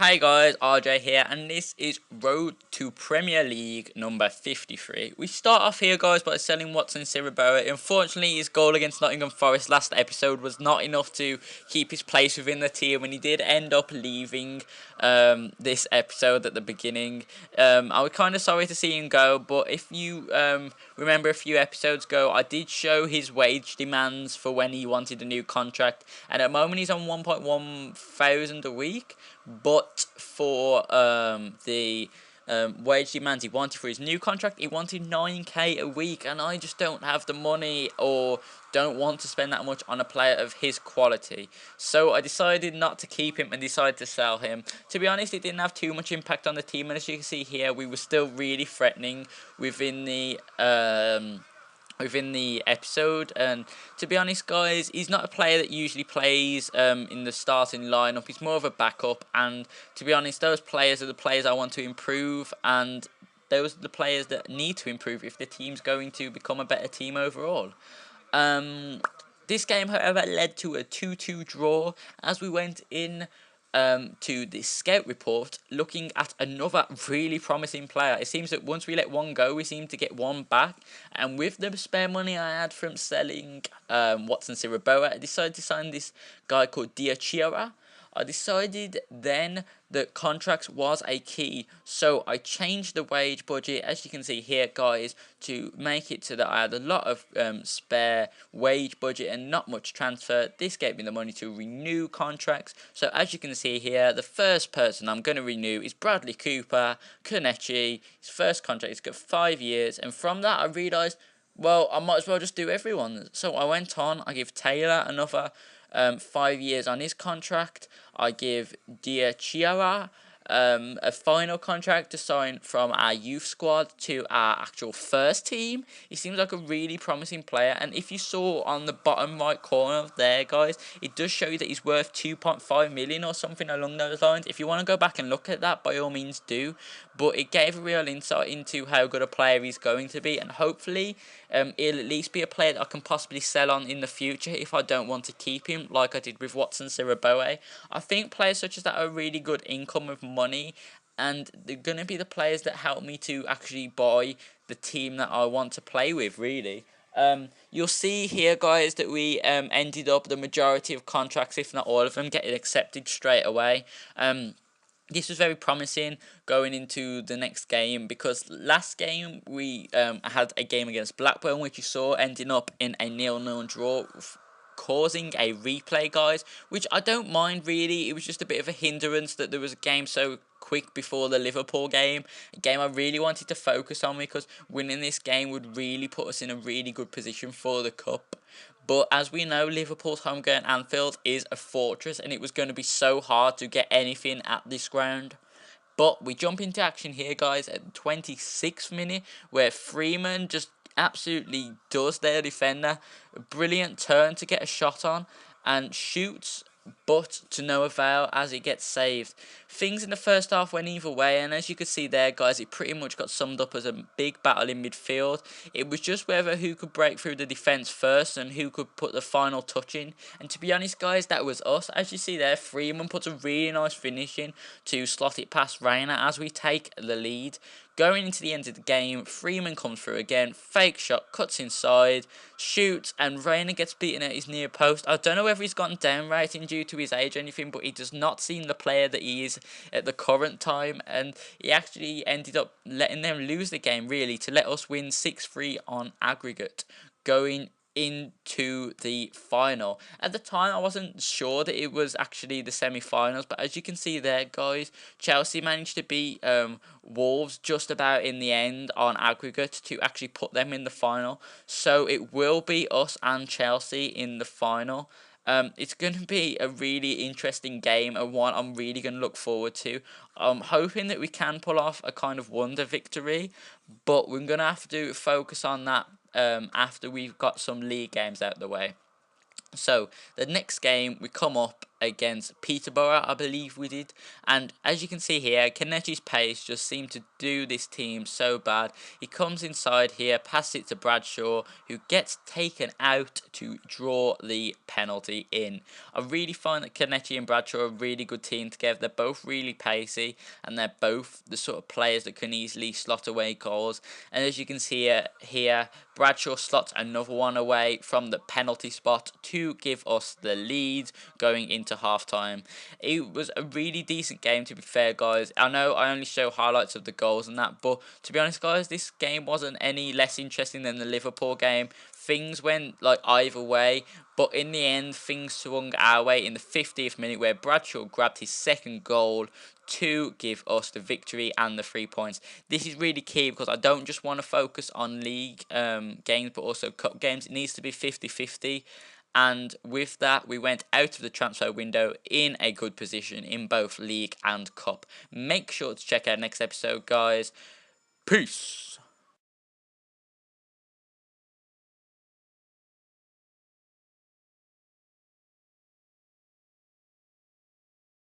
Hey guys, RJ here, and this is Road to Premier League number 53. We start off here, guys, by selling Watson Siriboa. Unfortunately, his goal against Nottingham Forest last episode was not enough to keep his place within the team, and he did end up leaving this episode at the beginning. I was kind of sorry to see him go, but if you remember a few episodes ago, I did show his wage demands for when he wanted a new contract, and at the moment he's on 1.1 thousand a week. But for the wage demands he wanted for his new contract, he wanted 9k a week, and I just don't have the money or don't want to spend that much on a player of his quality. So I decided not to keep him and decided to sell him. To be honest, it didn't have too much impact on the team, and as you can see here, we were still really threatening within the episode. And to be honest, guys, he's not a player that usually plays in the starting lineup. He's more of a backup, and to be honest, those players are the players I want to improve, and those are the players that need to improve if the team's going to become a better team overall. This game, however, led to a 2-2 draw as we went in to the scout report looking at another really promising player. It seems that once we let one go, we seem to get one back, and with the spare money I had from selling Watson Siriboa, I decided to sign this guy called Diachira. I decided then that contracts was a key, so I changed the wage budget, as you can see here, guys, to make it so that I had a lot of spare wage budget and not much transfer. This gave me the money to renew contracts. So as you can see here, the first person I'm going to renew is Bradley Cooper, Konechi. His first contract, he's got 5 years, and from that I realised, well, I might as well just do everyone. So I went on, I give Taylor another 5 years on his contract. I give Diachira a final contract to sign from our youth squad to our actual first team. He seems like a really promising player, and if you saw on the bottom right corner there, guys, it does show you that he's worth 2.5 million or something along those lines. If you want to go back and look at that, by all means do, but it gave a real insight into how good a player he's going to be, and hopefully he'll at least be a player that I can possibly sell on in the future if I don't want to keep him, like I did with Watson Siriboa. I think players such as that are really good income of money, and they're going to be the players that help me to actually buy the team that I want to play with, really. You'll see here, guys, that we ended up the majority of contracts, if not all of them, getting accepted straight away. This was very promising going into the next game, because last game we had a game against Blackburn, which you saw ending up in a 0-0 draw, causing a replay, guys, which I don't mind really. It was just a bit of a hindrance that there was a game so quick before the Liverpool game, a game I really wanted to focus on, because winning this game would really put us in a really good position for the Cup. But as we know, Liverpool's home ground Anfield is a fortress, and it was going to be so hard to get anything at this ground. But we jump into action here, guys, at the 26th minute, where Freeman just absolutely does their defender. A brilliant turn to get a shot on, and shoots, but to no avail as it gets saved. Things in the first half went either way, and as you can see there, guys, it pretty much got summed up as a big battle in midfield. It was just whether who could break through the defence first and who could put the final touch in, and to be honest, guys, that was us. As you see there, Freeman puts a really nice finish in to slot it past Reina as we take the lead. Going into the end of the game, Freeman comes through again, fake shot, cuts inside, shoots, and Reina gets beaten at his near post. I don't know whether he's gotten down rating due to his age or anything, but he does not seem the player that he is at the current time, and he actually ended up letting them lose the game, really, to let us win 6-3 on aggregate, going into the final. At the time, I wasn't sure that it was actually the semi-finals, but as you can see there, guys, Chelsea managed to beat Wolves just about in the end on aggregate to actually put them in the final. So it will be us and Chelsea in the final. It's going to be a really interesting game, and one I'm really going to look forward to. I'm hoping that we can pull off a kind of wonder victory, but we're going to have to focus on that after we've got some league games out of the way. So the next game we come up against Peterborough, I believe we did. And as you can see here, Kelechi's pace just seemed to do this team so bad. He comes inside here, passes it to Bradshaw, who gets taken out to draw the penalty in. I really find that Kelechi and Bradshaw are a really good team together. They're both really pacey, and they're both the sort of players that can easily slot away goals. And as you can see here, Bradshaw slots another one away from the penalty spot to give us the lead going into half-time. It was a really decent game, to be fair, guys. I know I only show highlights of the goals and that, but to be honest, guys, this game wasn't any less interesting than the Liverpool game. Things went like either way, but in the end, things swung our way in the 50th minute, where Bradshaw grabbed his second goal to give us the victory and the 3 points. This is really key because I don't just want to focus on league games, but also cup games. It needs to be 50-50. And with that, we went out of the transfer window in a good position in both league and cup. Make sure to check out next episode, guys. Peace.